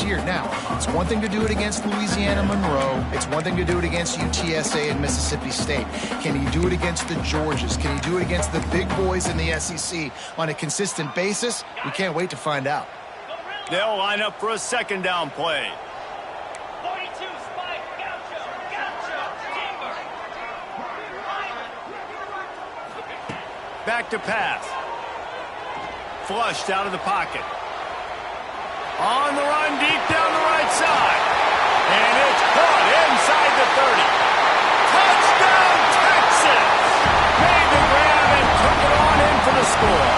this year. Now, it's one thing to do it against Louisiana Monroe. It's one thing to do it against UTSA and Mississippi State. Can he do it against the Georgias? Can he do it against the big boys in the SEC on a consistent basis? We can't wait to find out. They'll line up for a second down play. 42, Spike, gotcha, Timber. Back to pass. Flushed out of the pocket. On the run, deep down the right side. And it's caught inside the 30. Touchdown, Texas! Made the grab and took it on in for the score.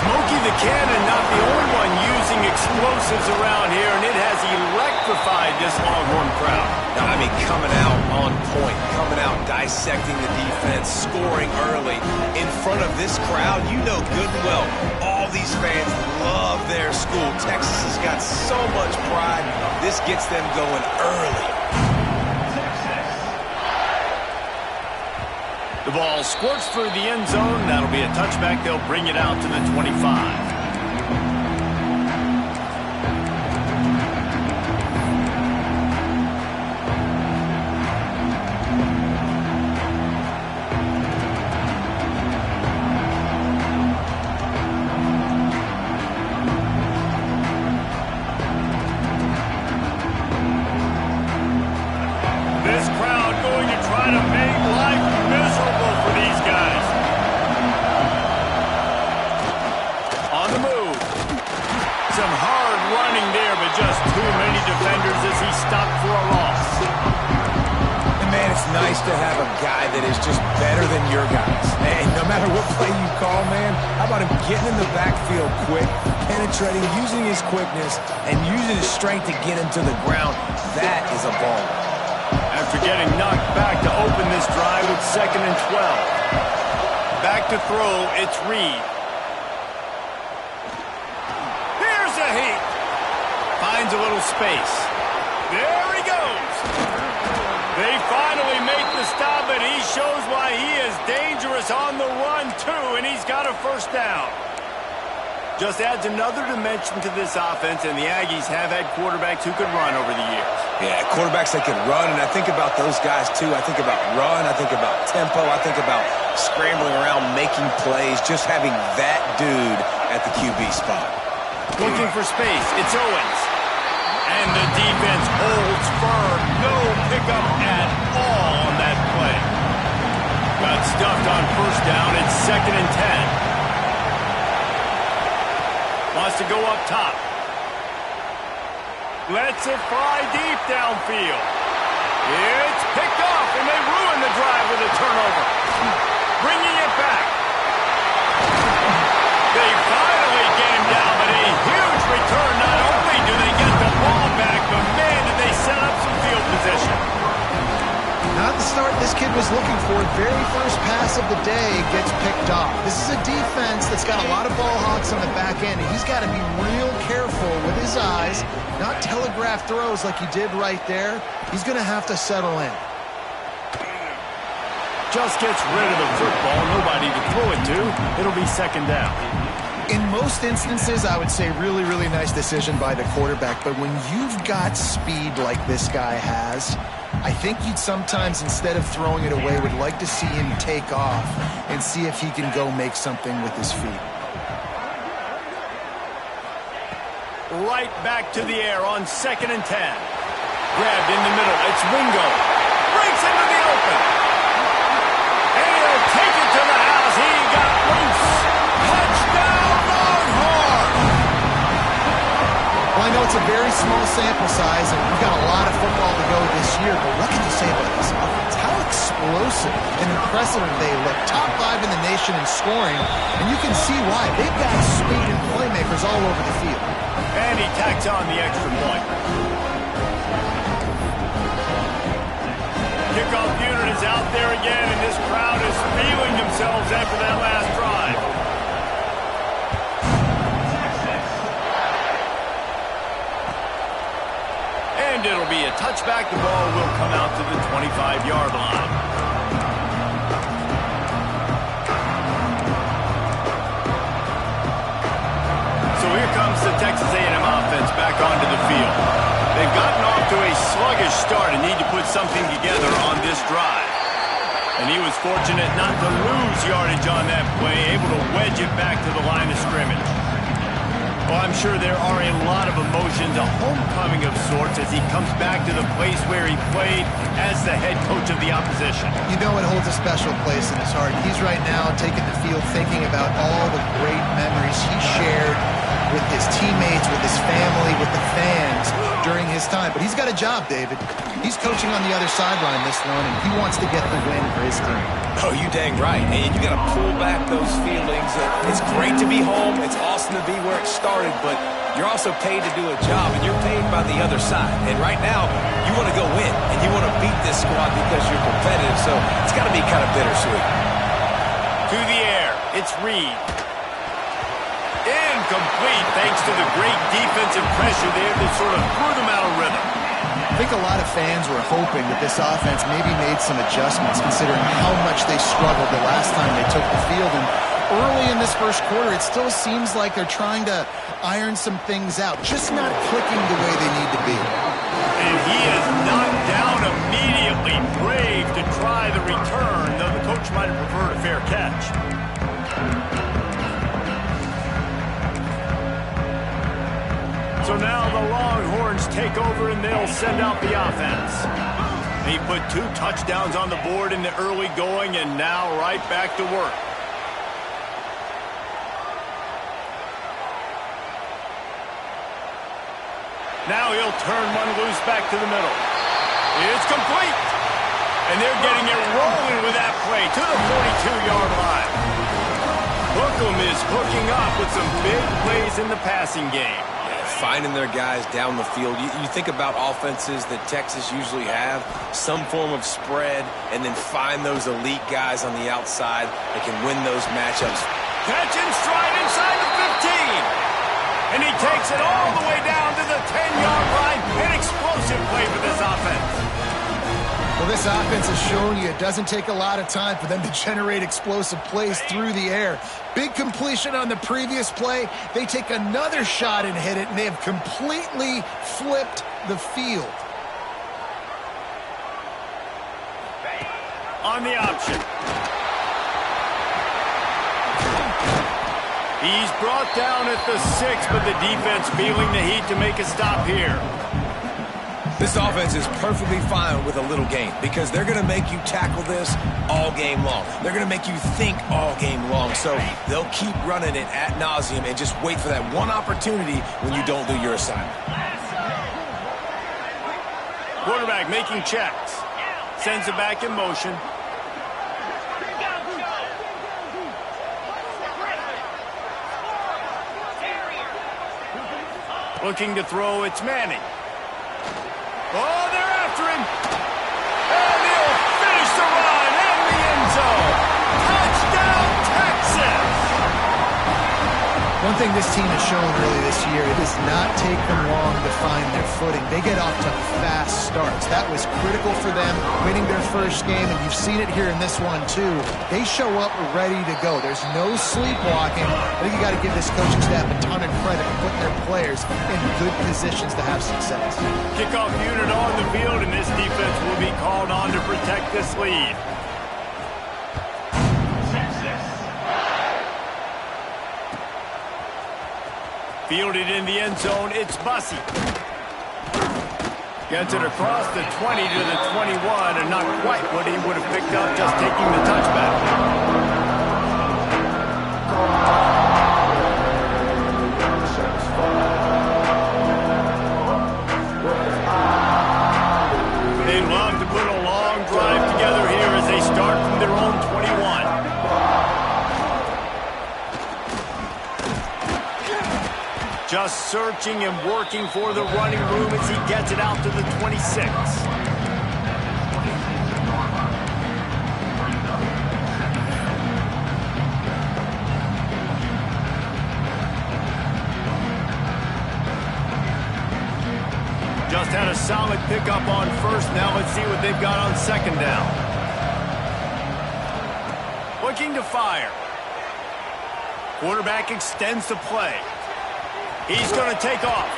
Smokey the Cannon, not the only one using explosives around here, and it has electrified this Longhorn crowd. I mean, coming out on point, coming out dissecting the defense, scoring early. In front of this crowd, you know good and well, all these fans love their school. Texas has got so much pride. This gets them going early. The ball squirts through the end zone. That'll be a touchback. They'll bring it out to the 25. This crowd going to try to make life miserable for these guys. On the move. Some hard running there, but just too many defenders as he stopped for a loss. And man, it's nice to have a guy that is just better than your guys. And no matter what play you call, man, how about him getting in the backfield quick, penetrating, using his quickness, and using his strength to get him to the ground. That is a ball. After getting knocked back to open this drive with 2nd and 12. Back to throw, it's Reed. Here's a heat. Finds a little space. There he goes. They finally make the stop, and he shows why he is dangerous on the run, too, and he's got a first down. Just adds another dimension to this offense, and the Aggies have had quarterbacks who could run over the years. Yeah, quarterbacks that can run, and I think about those guys, too. I think about run, I think about tempo, I think about scrambling around, making plays, just having that dude at the QB spot. Looking for space, it's Owens. And the defense holds firm. No pickup at all on that play. Got stuffed on first down, it's 2nd and 10. Wants to go up top. Lets it fly deep downfield. It's picked off, and they ruin the drive with a turnover. Bringing it back. They finally get him down, but a huge return. Not only do they get the ball back, but man, did they set up some field position. Not the start this kid was looking for. Very first pass of the day gets picked off. This is a defense that's got a lot of ball hawks on the back end, and he's got to be real careful with his eyes, not telegraph throws like he did right there. He's going to have to settle in. Just gets rid of the football. Nobody to throw it to. It'll be 2nd down. In most instances, I would say really, really nice decision by the quarterback. But when you've got speed like this guy has, I think you'd sometimes, instead of throwing it away, would like to see him take off and see if he can go make something with his feet. Right back to the air on 2nd and 10. Grabbed in the middle. It's Wingo. Breaks into the open. And he'll take it to the house. He got loose. Touchdown, Longhorn! Well, I know it's a very small sample size, and we've got a lot of football to go this year, but what can you say about this offense? How explosive and impressive they look. Top 5 in the nation in scoring, and you can see why. They've got speed and playmakers all over the field. And he tacks on the extra point. Kickoff unit is out there again, and this crowd is feeling themselves after that last drive. And it'll be a touchback. The ball will come out to the 25-yard line. So here comes the Texas A&M offense back back onto the field. They've gotten off to a sluggish start and need to put something together on this drive. And he was fortunate not to lose yardage on that play, able to wedge it back to the line of scrimmage. Well, I'm sure there are a lot of emotions, a homecoming of sorts, as he comes back to the place where he played as the head coach of the opposition. You know it holds a special place in his heart. He's right now taking the field thinking about all the great memories he shared with his teammates, with his family, with the fans during his time. But he's got a job, David. He's coaching on the other sideline this one, and he wants to get the win for his team. Oh, you dang right. And you got to pull back those feelings. It's great to be home. It's awesome to be where it started, but you're also paid to do a job, and you're paid by the other side. And right now, you want to go win, and you want to beat this squad because you're competitive, so it's got to be kind of bittersweet. To the air, it's Reed. Incomplete thanks to the great defensive pressure there that sort of threw them out of rhythm. I think a lot of fans were hoping that this offense maybe made some adjustments considering how much they struggled the last time they took the field. And early in this first quarter, it still seems like they're trying to iron some things out, just not clicking the way they need to be. And he is knocked down immediately. Brave to try the return, though the coach might have preferred a fair catch. So now the Longhorns take over and they'll send out the offense. He put 2 touchdowns on the board in the early going and now right back to work. Now he'll turn one loose back to the middle. It's complete. And they're getting it rolling with that play to the 42-yard line. Hookem is hooking up with some big plays in the passing game. Finding their guys down the field. You think about offenses that Texas usually have, some form of spread, and then find those elite guys on the outside that can win those matchups. Catch and stride inside the 15. And he takes it all the way down to the 10-yard line. An explosive play for this offense. Well, this offense has shown you it doesn't take a lot of time for them to generate explosive plays through the air. Big completion on the previous play. They take another shot and hit it, and they have completely flipped the field. On the option. He's brought down at the 6, but the defense feeling the heat to make a stop here. This offense is perfectly fine with a little game because they're going to make you tackle this all game long. They're going to make you think all game long. So they'll keep running it ad nauseum and just wait for that one opportunity when you don't do your assignment. Quarterback making checks. Sends it back in motion. Looking to throw, it's Manning. Oh, they're after him. And he'll finish the run in the end zone. Touchdown, Texas. One thing this team has shown early this year, it does not take them long to find their footing. They get off to fast starts. That was critical for them, winning their first game, and you've seen it here in this one, too. They show up ready to go. There's no sleepwalking. I think you got to give this coaching staff a ton of credit for putting their players in good positions to have success. Kickoff unit on the field, and this defense will be called on to protect this lead. Fielded in the end zone, it's Bussey. Gets it across the 20 to the 21, and not quite what he would have picked up just taking the touchback. They love to put a long drive together here as they start from their own 21. Just searching and working for the running room as he gets it out to the 26. Just had a solid pickup on first. Now let's see what they've got on second down. Looking to fire. Quarterback extends the play. He's going to take off.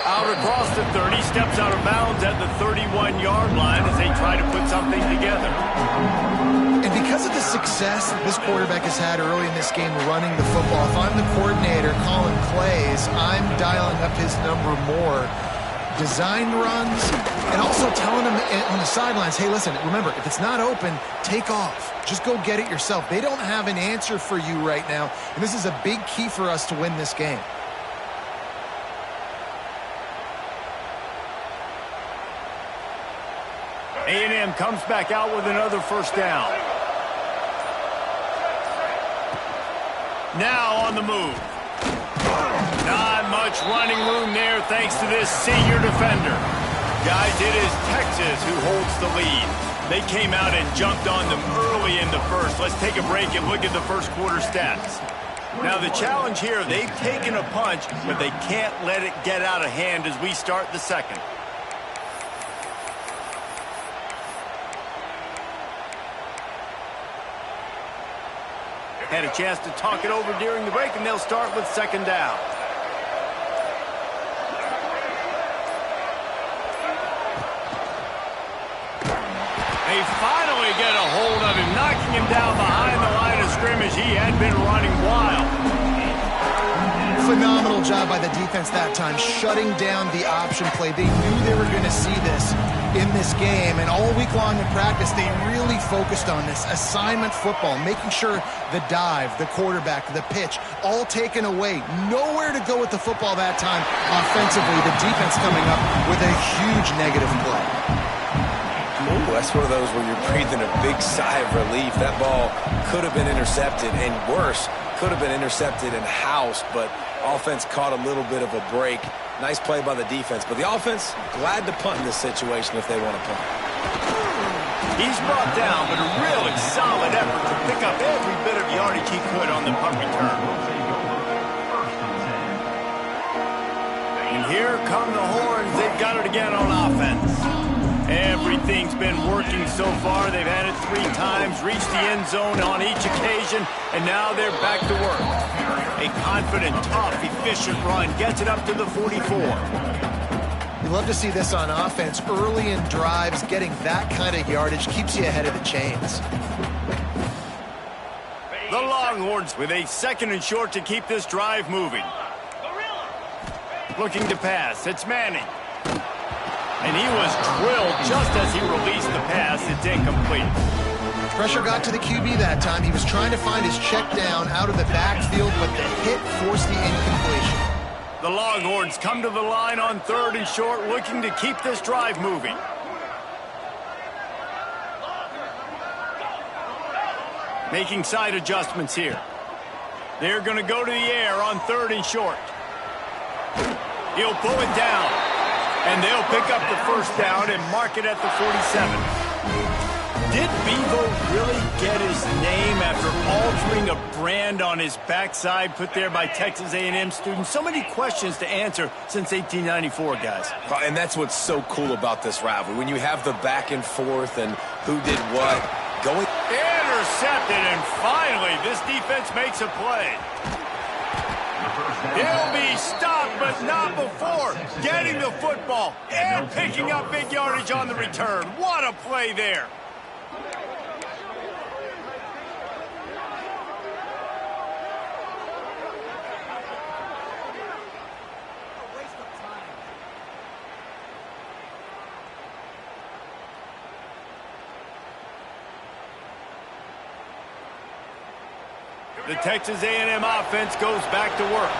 Out across the 30, steps out of bounds at the 31-yard line as they try to put something together. And because of the success that this quarterback has had early in this game running the football, if I'm the coordinator calling plays, I'm dialing up his number more. Design runs, and also telling them on the sidelines, hey, listen, remember, if it's not open, take off. Just go get it yourself. They don't have an answer for you right now, and this is a big key for us to win this game. A&M comes back out with another first down. Now on the move. Not much running room there thanks to this senior defender. Guys, it is Texas who holds the lead. They came out and jumped on them early in the first. Let's take a break and look at the first quarter stats. Now the challenge here, they've taken a punch, but they can't let it get out of hand as we start the second. Had a chance to talk it over during the break, and they'll start with second down. They finally get a hold of him, knocking him down behind the line of scrimmage. He had been running wild. Phenomenal job by the defense that time, shutting down the option play. They knew they were going to see this in this game, and all week long in practice, they really focused on this assignment football, making sure the dive, the quarterback, the pitch, all taken away. Nowhere to go with the football that time offensively. The defense coming up with a huge negative play. Ooh, that's one of those where you're breathing a big sigh of relief. That ball could have been intercepted, and worse, could have been intercepted and housed, but offense caught a little bit of a break. Nice play by the defense, but the offense glad to punt in this situation if they want to punt. He's brought down, but a really solid effort to pick up every bit of yardage he could on the punt return. And here come the horns. They've got it again on offense. Everything's been working so far. They've had it 3 times, reached the end zone on each occasion, and now they're back to work. A confident, tough, efficient run gets it up to the 44. You love to see this on offense. Early in drives, getting that kind of yardage keeps you ahead of the chains. The Longhorns with a second and short to keep this drive moving. Looking to pass. It's Manning. And he was drilled just as he released the pass. It's incomplete. Pressure got to the QB that time. He was trying to find his check down out of the backfield, but the hit forced the incompletion. The Longhorns come to the line on third and short, looking to keep this drive moving. Making side adjustments here. They're going to go to the air on third and short. He'll pull it down. And they'll pick up the first down and mark it at the 47. Did Bevo really get his name after altering a brand on his backside put there by Texas A&M students? So many questions to answer since 1894, guys. And that's what's so cool about this rivalry. When you have the back and forth and who did what. Intercepted, and finally this defense makes a play. He'll be stopped, but not before getting the football and picking up big yardage on the return. What a play there. The Texas A&M offense goes back to work.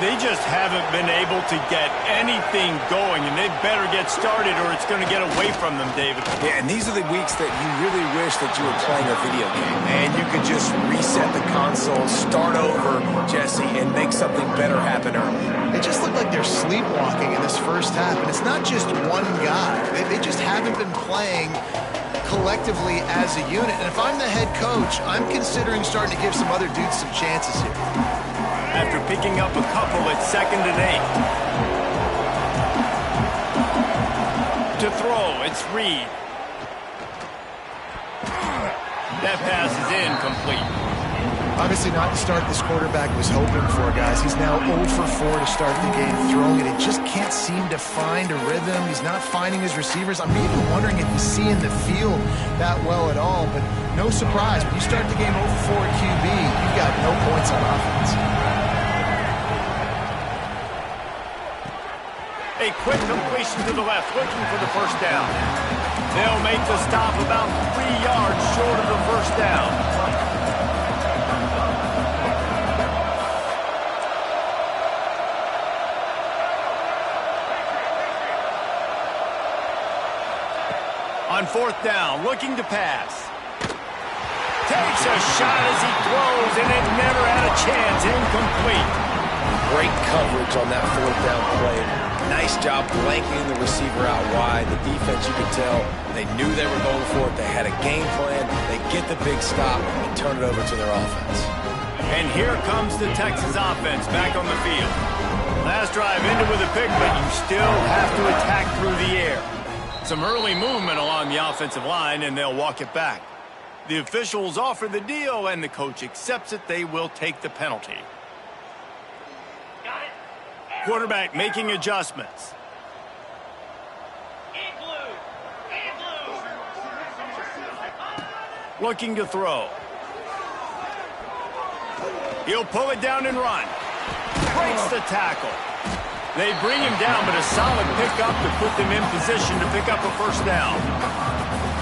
They just haven't been able to get anything going, and they better get started or it's going to get away from them, David. Yeah, and these are the weeks that you really wish that you were playing a video game, and you could just reset the console, start over, Jesse, and make something better happen early. They just look like they're sleepwalking in this first half, and it's not just one guy. They just haven't been playing collectively as a unit. And if I'm the head coach, I'm considering starting to give some other dudes some chances here. After picking up a couple at 2nd and 8. To throw, it's Reed. That pass is incomplete. Obviously not the start this quarterback was hoping for, guys. He's now 0 for 4 to start the game throwing it. He just can't seem to find a rhythm. He's not finding his receivers. I'm even wondering if he's seeing the field that well at all. But no surprise, when you start the game 0 for 4 QB, you've got no points on offense. A quick completion to the left, looking for the first down. They'll make the stop about 3 yards short of the first down. On 4th down, looking to pass. Takes a shot as he throws, and it never had a chance. Incomplete. Great coverage on that 4th down play. Nice job blanketing the receiver out wide. The defense, you could tell, they knew they were going for it. They had a game plan. They get the big stop and turn it over to their offense. And here comes the Texas offense back on the field. Last drive ended with a pick, but you still have to attack through the air. Some early movement along the offensive line, and they'll walk it back. The officials offer the deal, and the coach accepts it. They will take the penalty. Quarterback making adjustments. Looking to throw. He'll pull it down and run. Breaks the tackle. They bring him down, but a solid pickup to put them in position to pick up a first down.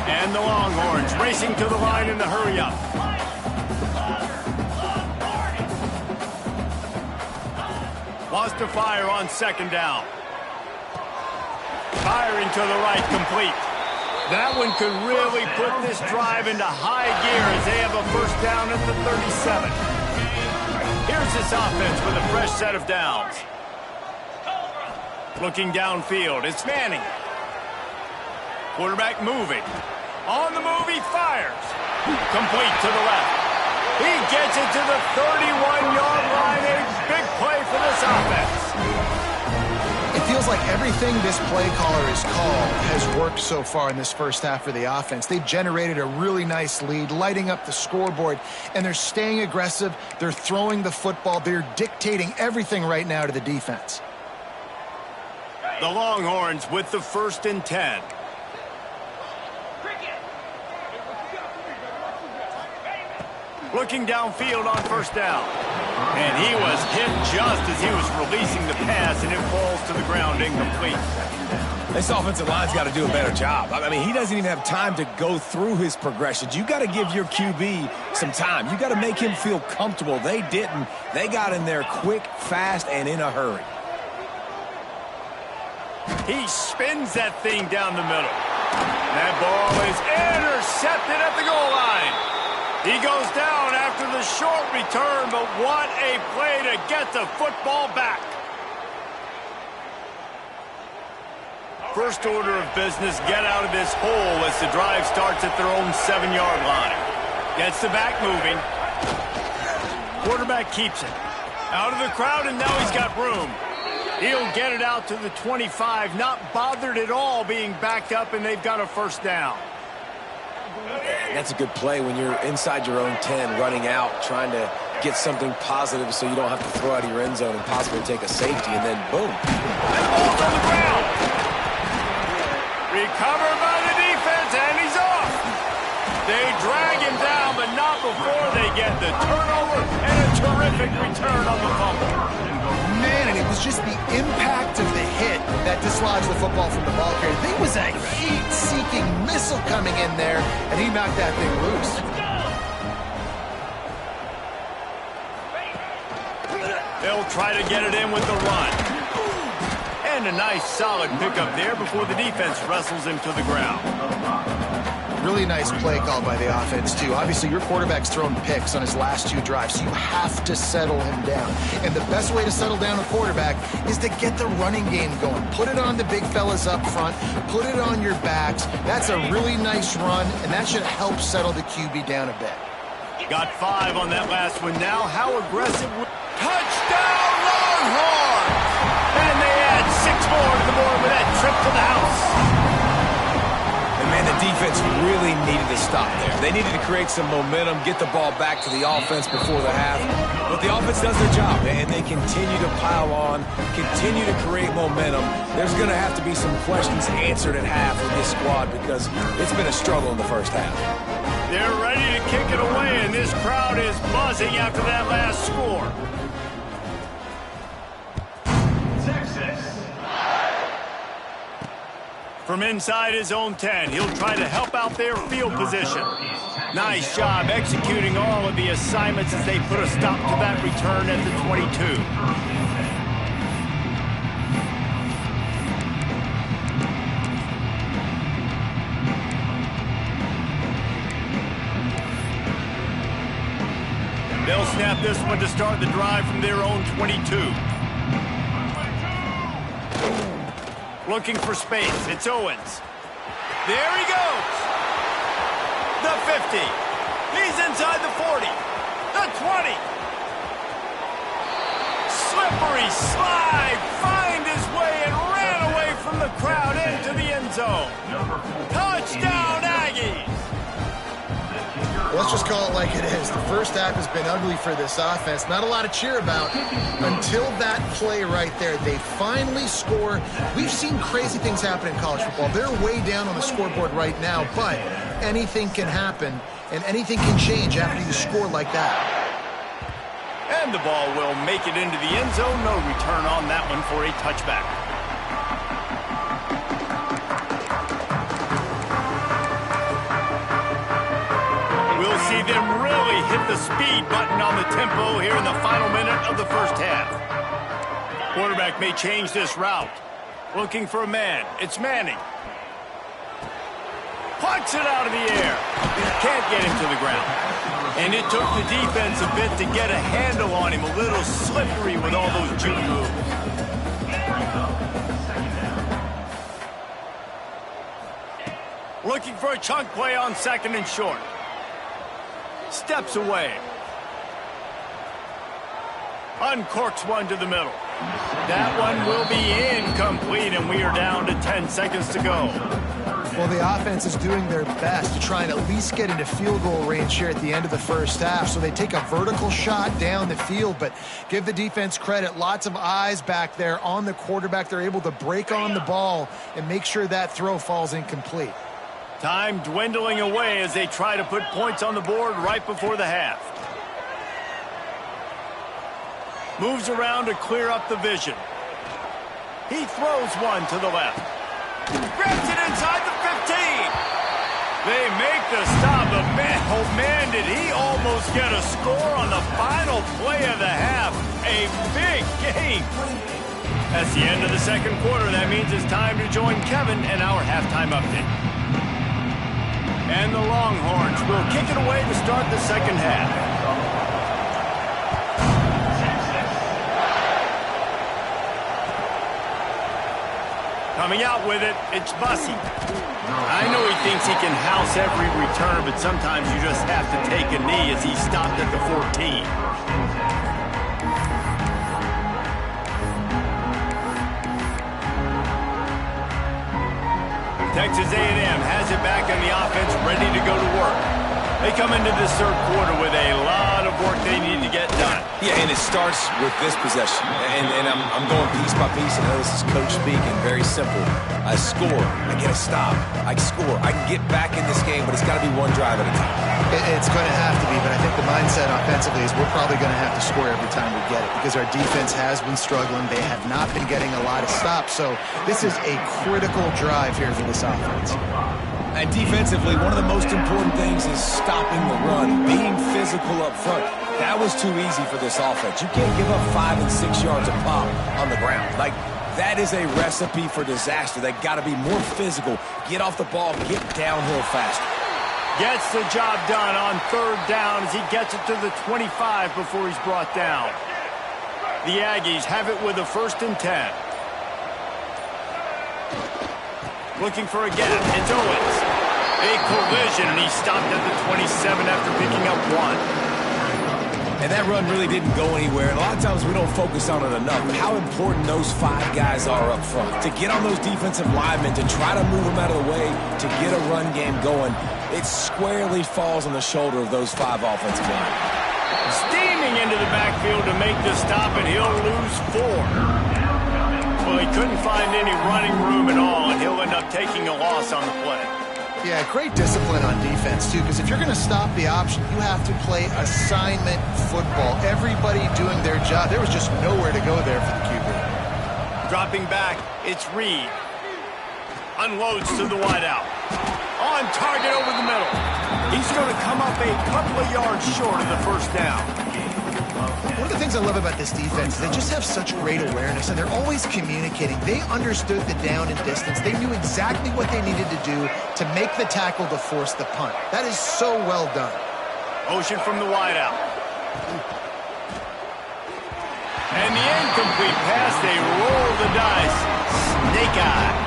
And the Longhorns racing to the line in the hurry-up. Wants to fire on 2nd down. Firing to the right, complete. That one could really put this drive into high gear as they have a first down at the 37. Here's this offense with a fresh set of downs. Looking downfield, it's Manning. Quarterback moving. On the move, he fires. Complete to the left. He gets it to the 31-yard line. A big play for this offense. It feels like everything this play caller has called has worked so far in this first half for the offense. They've generated a really nice lead, lighting up the scoreboard, and they're staying aggressive. They're throwing the football. They're dictating everything right now to the defense. The Longhorns with the 1st and 10. Looking downfield on 1st down. And he was hit just as he was releasing the pass, and it falls to the ground incomplete. This offensive line's got to do a better job. I mean, he doesn't even have time to go through his progressions. You got to give your QB some time. You got to make him feel comfortable. They didn't. They got in there quick, fast, and in a hurry. He spins that thing down the middle. That ball is intercepted at the goal line. He goes down after the short return, but what a play to get the football back. First order of business, get out of this hole as the drive starts at their own 7-yard line. Gets the back moving. Quarterback keeps it. Out of the crowd, and now he's got room. He'll get it out to the 25, not bothered at all being backed up, and they've got a first down. That's a good play when you're inside your own 10, running out, trying to get something positive so you don't have to throw out of your end zone and possibly take a safety, and then boom. And the ball's on the ground. Recovered by the defense, and he's off. They drag him down, but not before they get the turnover and a terrific return on the fumble. Man, and it was just the impact of the hit that dislodged the football from the ball carrier. There was a heat-seeking missile coming in there, and he knocked that thing loose. They'll try to get it in with the run. And a nice solid pickup there before the defense wrestles him to the ground. Really nice play call by the offense, too. Obviously, your quarterback's thrown picks on his last 2 drives, so you have to settle him down. And the best way to settle down a quarterback is to get the running game going. Put it on the big fellas up front. Put it on your backs. That's a really nice run, and that should help settle the QB down a bit. Got 5 on that last one now. How aggressive. Touchdown, Longhorns! And they add 6 more to the board with that trip to the house. And man, the defense defense really needed to stop there. They needed to create some momentum, get the ball back to the offense before the half. But the offense does their job, and they continue to pile on, continue to create momentum. There's going to have to be some questions answered at half with this squad because it's been a struggle in the first half. They're ready to kick it away, and this crowd is buzzing after that last score. From inside his own 10, he'll try to help out their field position. Nice job executing all of the assignments as they put a stop to that return at the 22. They'll snap this one to start the drive from their own 22. Looking for space. It's Owens. There he goes. The 50. He's inside the 40. The 20. Slippery slide. Find his way and ran away from the crowd into the end zone. Touchdown, Aggies. Let's just call it like it is. The first half has been ugly for this offense. Not a lot to cheer about until that play right there. They finally score. We've seen crazy things happen in college football. They're way down on the scoreboard right now, but anything can happen, and anything can change after you score like that. And the ball will make it into the end zone. No return on that one for a touchback. We'll see them really hit the speed button on the tempo here in the final minute of the first half. Quarterback may change this route. Looking for a man. It's Manning. Punts it out of the air. Can't get him to the ground. And it took the defense a bit to get a handle on him. A little slippery with all those juke moves. Looking for a chunk play on second and short. Steps away. Uncorks one to the middle. That one will be incomplete, and we are down to 10 seconds to go. Well, the offense is doing their best to try and at least get into field goal range here at the end of the first half. So they take a vertical shot down the field, but give the defense credit. Lots of eyes back there on the quarterback. They're able to break on the ball and make sure that throw falls incomplete. Time dwindling away as they try to put points on the board right before the half. Moves around to clear up the vision. He throws one to the left. Grabs it inside the 15. They make the stop, but man, oh man, did he almost get a score on the final play of the half. A big game. That's the end of the second quarter. That means it's time to join Kevin and our halftime update. And the Longhorns will kick it away to start the second half. Coming out with it, it's Bussey. I know he thinks he can house every return, but sometimes you just have to take a knee as he stopped at the 14. Texas A&M has it back in the offense, ready to go to work. They come into this third quarter with a lot of work they need to get done. Yeah, and it starts with this possession. And I'm going piece by piece. I know this is coach speaking, very simple. I score, I get a stop, I score. I can get back in this game, but it's got to be one drive at a time. It's going to have to be, but I think the mindset offensively is we're probably going to have to score every time we get it because our defense has been struggling. They have not been getting a lot of stops, so this is a critical drive here for this offense. And defensively, one of the most important things is stopping the run, being physical up front. That was too easy for this offense. You can't give up 5 and 6 yards a pop on the ground. Like, that is a recipe for disaster. They got to be more physical, get off the ball, get downhill faster. Gets the job done on third down as he gets it to the 25 before he's brought down. The Aggies have it with a 1st and 10. Looking for a gap. It's Owens. A collision, and he stopped at the 27 after picking up 1. And that run really didn't go anywhere. And a lot of times we don't focus on it enough. But how important those 5 guys are up front. To get on those defensive linemen, to try to move them out of the way, to get a run game going, it squarely falls on the shoulder of those 5 offensive linemen. Steaming into the backfield to make the stop, and he'll lose 4. Well, he couldn't find any running room at all, and he'll end up taking a loss on the play. Yeah, great discipline on defense, too, because if you're going to stop the option, you have to play assignment football. Everybody doing their job. There was just nowhere to go there for the QB. Dropping back, it's Reed. Unloads to the wideout. On target over the middle. He's going to come up a couple of yards short of the first down. One of the things I love about this defense is they just have such great awareness, and they're always communicating. They understood the down and distance. They knew exactly what they needed to do to make the tackle to force the punt. That is so well done. Motion from the wideout. And the incomplete pass, they roll the dice. Snake eyes.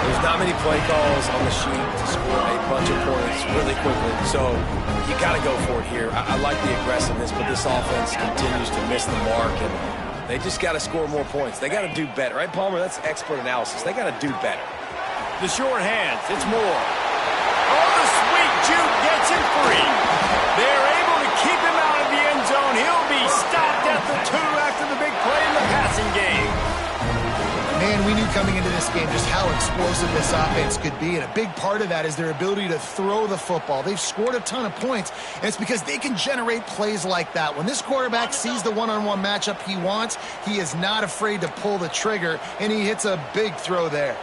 There's not many play calls on the sheet to score a bunch of points really quickly, so you got to go for it here. I like the aggressiveness, but this offense continues to miss the mark, and they just got to score more points. They got to do better, right, Palmer? That's expert analysis. They got to do better. The short hands, it's Moore. Oh, the sweet juke gets him free. They're able to keep him out of the end zone. He'll be stopped at the 2 after the big play in the passing game. Man, we knew coming into this game just how explosive this offense could be, and a big part of that is their ability to throw the football. They've scored a ton of points, and it's because they can generate plays like that. When this quarterback sees the one-on-one matchup he wants, he is not afraid to pull the trigger, and he hits a big throw there.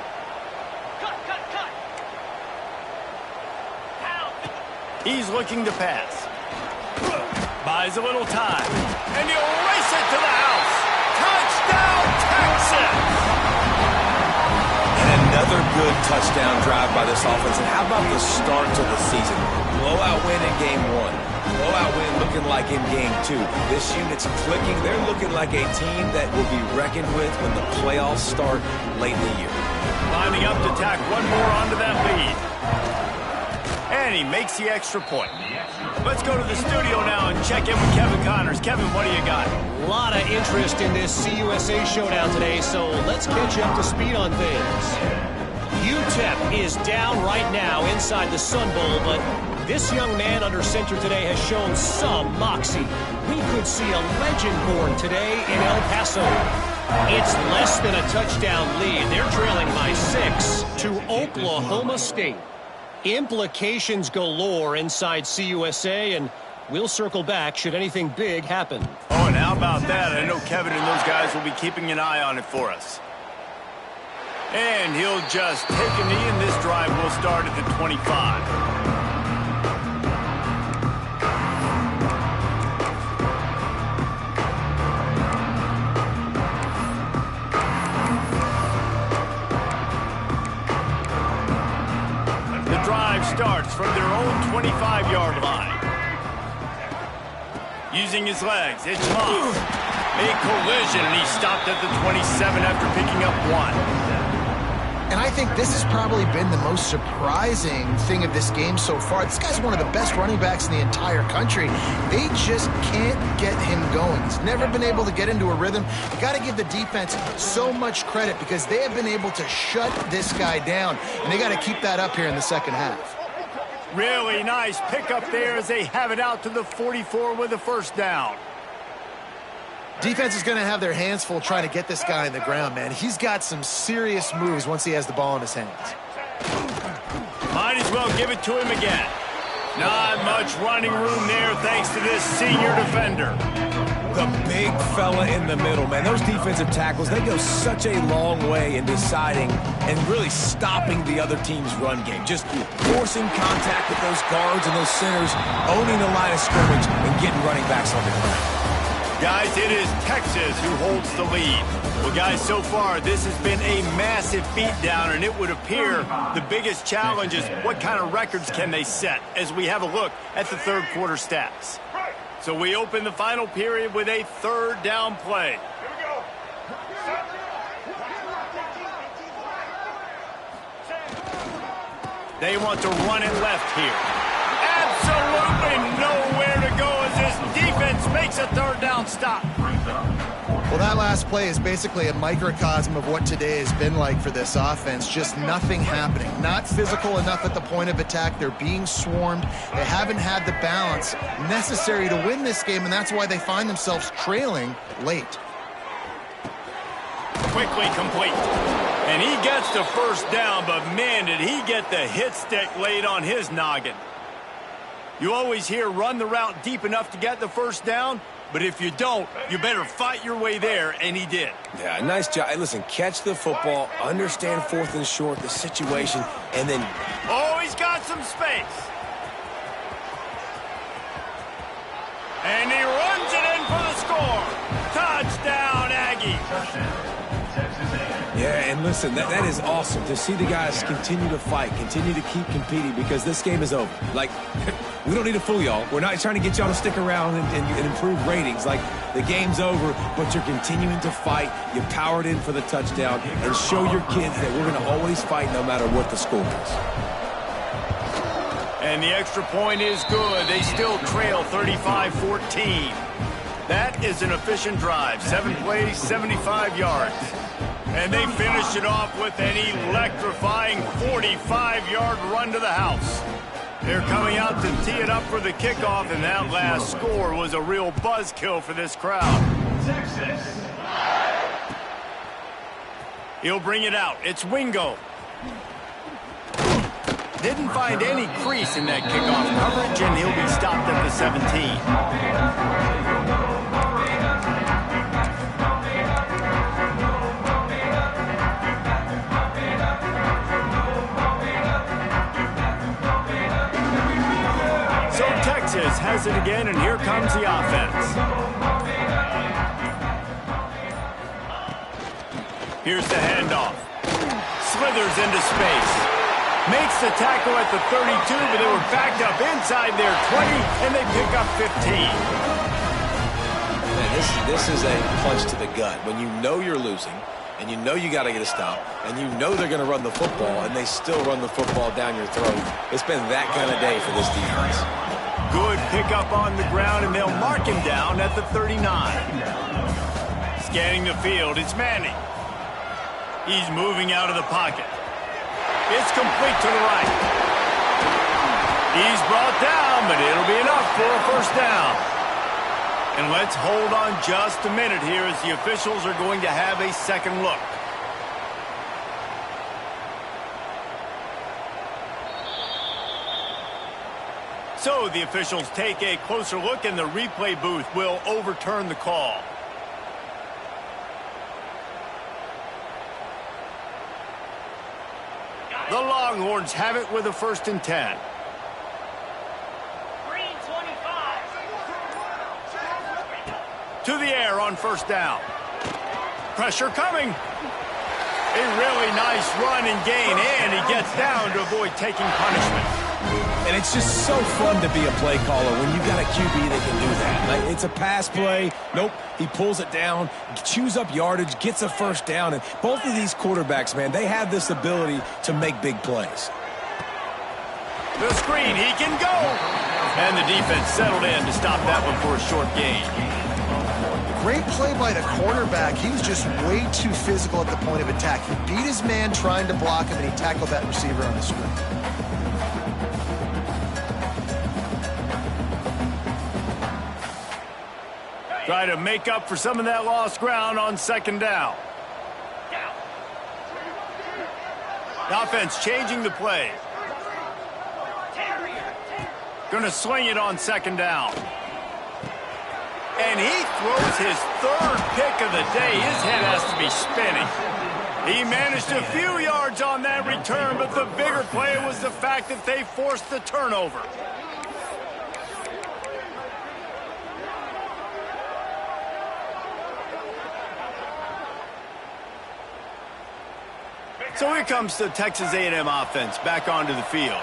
Cut. He's looking to pass. Buys a little time, and he'll race it to the house. Touchdown, Texas! Another good touchdown drive by this offense. And how about the start to the season? Blowout win in game 1. Blowout win looking like in game 2. This unit's clicking. They're looking like a team that will be reckoned with when the playoffs start late in the year. Lining up to tack one more onto that lead. And he makes the extra point. Let's go to the studio now and check in with Kevin Connors. Kevin, what do you got? A lot of interest in this CUSA showdown today, so let's catch you up to speed on things. UTEP is down right now inside the Sun Bowl, but this young man under center today has shown some moxie. We could see a legend born today in El Paso. It's less than a touchdown lead. They're trailing by 6 to Oklahoma State. Implications galore inside CUSA, and we'll circle back should anything big happen. Oh, and how about that? I know Kevin and those guys will be keeping an eye on it for us. And he'll just take a knee, and this drive will start at the 25. The drive starts from their own 25-yard line. Using his legs, it's Moss. A collision, and he stopped at the 27 after picking up 1. And I think this has probably been the most surprising thing of this game so far. This guy's one of the best running backs in the entire country. They just can't get him going. He's never been able to get into a rhythm. You got to give the defense so much credit because they have been able to shut this guy down, and they got to keep that up here in the second half. Really nice pickup there as they have it out to the 44 with a first down. Defense is going to have their hands full trying to get this guy on the ground, man. He's got some serious moves once he has the ball in his hands. Might as well give it to him again. Not much running room there thanks to this senior defender. The big fella in the middle, man. Those defensive tackles, they go such a long way in deciding and really stopping the other team's run game. Just forcing contact with those guards and those centers, owning the line of scrimmage, and getting running backs on the ground. Guys, it is Texas who holds the lead. Well, guys, so far, this has been a massive beatdown, and it would appear the biggest challenge is what kind of records can they set as we have a look at the third quarter stats. So we open the final period with a third down play. They want to run it left here. Absolutely nowhere to go as this defense makes a third down stop. Well, that last play is basically a microcosm of what today has been like for this offense. Just nothing happening. Not physical enough at the point of attack. They're being swarmed. They haven't had the balance necessary to win this game, and that's why they find themselves trailing late. Quickly complete. And he gets the first down, but man, did he get the hit stick laid on his noggin. You always hear run the route deep enough to get the first down, but if you don't, you better fight your way there, and he did. Yeah, nice job. Hey, listen, catch the football, understand 4th and short, the situation, and then... Oh, he's got some space. And he runs it in for the score. Touchdown, Aggie. Yeah, and listen, that is awesome to see the guys continue to fight, continue to keep competing, because this game is over. Like, we don't need to fool y'all. We're not trying to get y'all to stick around and improve ratings. Like, the game's over, but you're continuing to fight. You powered in for the touchdown, and show your kids that we're going to always fight no matter what the score is. And the extra point is good. They still trail 35-14. That is an efficient drive. 7 plays, 75 yards. And they finish it off with an electrifying 45-yard run to the house. They're coming out to tee it up for the kickoff, and that last score was a real buzzkill for this crowd. He'll bring it out. It's Wingo. Didn't find any crease in that kickoff coverage, and he'll be stopped at the 17. Has it again, and here comes the offense. Here's the handoff. Slithers into space. Makes the tackle at the 32, but they were backed up inside their 20, and they pick up 15. Man, this is a punch to the gut. When you know you're losing, and you know you got to get a stop, and you know they're going to run the football, and they still run the football down your throat. It's been that kind of day for this defense. Good pickup on the ground, and they'll mark him down at the 39. Scanning the field, it's Manning. He's moving out of the pocket. It's complete to the right. He's brought down, but it'll be enough for a first down. And let's hold on just a minute here as the officials are going to have a second look. So the officials take a closer look, and the replay booth will overturn the call. The Longhorns have it with a 1st and 10. Green 25. To the air on first down. Pressure coming. A really nice run and gain, and he gets down to avoid taking punishment. And it's just so fun to be a play caller when you've got a QB that can do that. Like, it's a pass play. Nope, he pulls it down, chews up yardage, gets a first down. And both of these quarterbacks, man, they have this ability to make big plays. The screen, he can go. And the defense settled in to stop that one for a short gain. Great play by the cornerback. He was just way too physical at the point of attack. He beat his man trying to block him, and he tackled that receiver on the screen. Try to make up for some of that lost ground on second down. The offense changing the play. Going to sling it on second down. And he throws his 3rd pick of the day. His head has to be spinning. He managed a few yards on that return, but the bigger play was the fact that they forced the turnover. So here comes the Texas A&M offense back onto the field.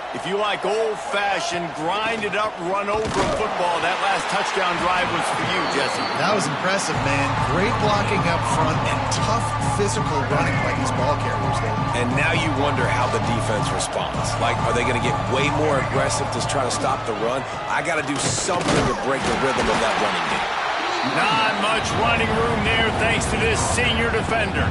If you like old-fashioned, grinded-up, run-over football, that last touchdown drive was for you, Jesse. That was impressive, man. Great blocking up front and tough physical running by these ball carriers, David. And now you wonder how the defense responds. Like, are they going to get way more aggressive to try to stop the run? I got to do something to break the rhythm of that running game. Not much running room there thanks to this senior defender.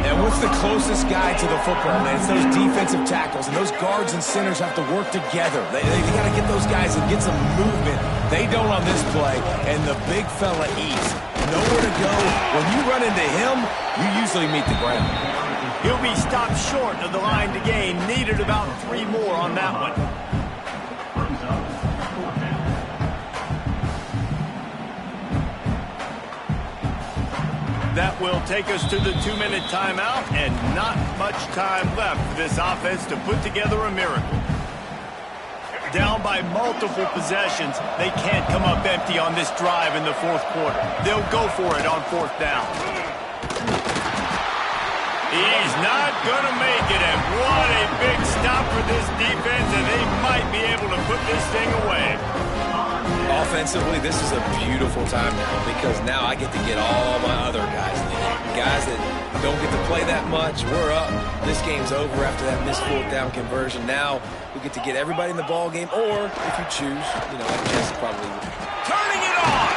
And what's the closest guy to the football, man? It's those defensive tackles, and those guards and centers have to work together. They got to get those guys and get some movement. They don't on this play, and the big fella eats. Nowhere to go. When you run into him, you usually meet the ground. He'll be stopped short of the line to gain. Needed about 3 more on that one. That will take us to the 2-minute timeout, and not much time left for this offense to put together a miracle. Down by multiple possessions, they can't come up empty on this drive in the fourth quarter. They'll go for it on 4th down. He's not going to make it, and what a big stop for this defense, and they might be able to put this thing away. Offensively, this is a beautiful time now because now I get to get all my other guys in the game. Guys that don't get to play that much, we're up. This game's over after that missed 4th down conversion. Now we get to get everybody in the ball game, or if you choose, you know, like Jesse probably would. Turning it on!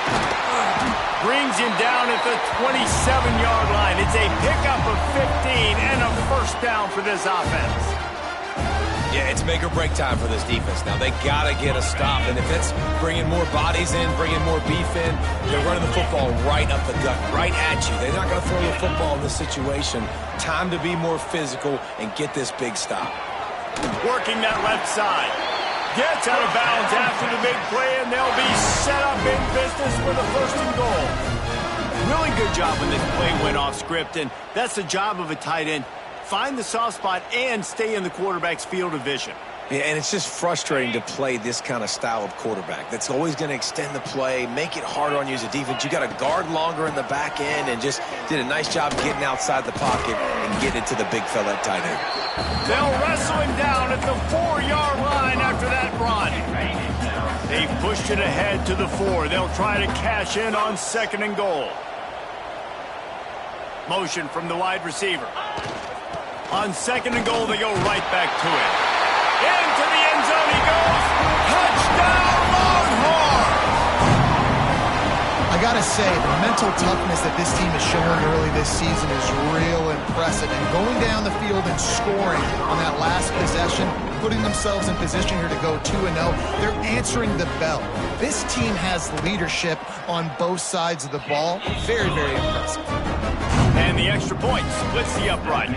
Brings him down at the 27-yard line. It's a pickup of 15 and a 1st down for this offense. Yeah, it's make or break time for this defense. Now, they got to get a stop. And if it's bringing more bodies in, bringing more beef in, they're running the football right up the gut, right at you. They're not going to throw the football in this situation. Time to be more physical and get this big stop. Working that left side. Gets out of bounds after the big play, and they'll be set up in business for the 1st and goal. Really good job when this play went off script, and that's the job of a tight end. Find the soft spot and stay in the quarterback's field of vision. Yeah, and it's just frustrating to play this kind of style of quarterback. That's always going to extend the play, make it harder on you as a defense. You got to guard longer in the back end, and just did a nice job getting outside the pocket and getting it to the big fella at tight end. They'll wrestle him down at the 4-yard line after that run. They've pushed it ahead to the 4. They'll try to cash in on 2nd and goal. Motion from the wide receiver. On 2nd and goal, they go right back to it. Into the end zone he goes. Touchdown, Longhorns! I gotta say, the mental toughness that this team has shown early this season is real impressive. And going down the field and scoring on that last possession, putting themselves in position here to go 2-0, they're answering the bell. This team has leadership on both sides of the ball. Very, very impressive. And the extra point splits the upright.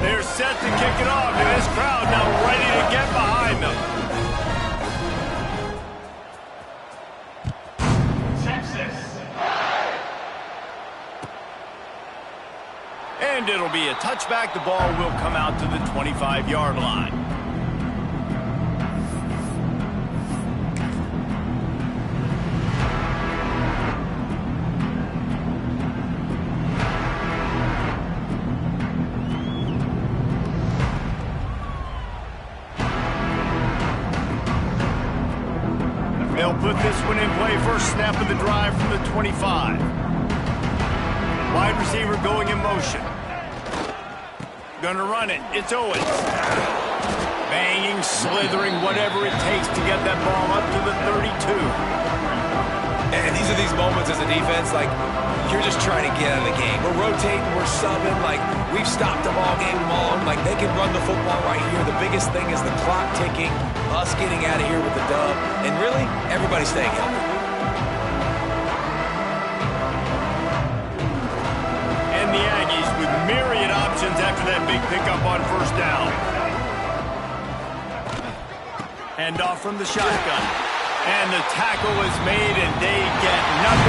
They're set to kick it off, and this crowd now ready to get behind them. And it'll be a touchback. The ball will come out to the 25-yard line. They'll put this one in play. First snap of the drive from the 25. Wide receiver going in motion. Gonna run it. It's Owens. Banging, slithering, whatever it takes to get that ball up to the 32. And these are these moments as a defense, like, you're just trying to get out of the game. We're rotating, we're subbing, like, we've stopped the ball game long. Like, they can run the football right here. The biggest thing is the clock ticking, us getting out of here with the dub, and really, everybody staying healthy. And the Aggies with myriad options after that big pickup on 1st down. Hand off from the shotgun. And the tackle is made, and they get nothing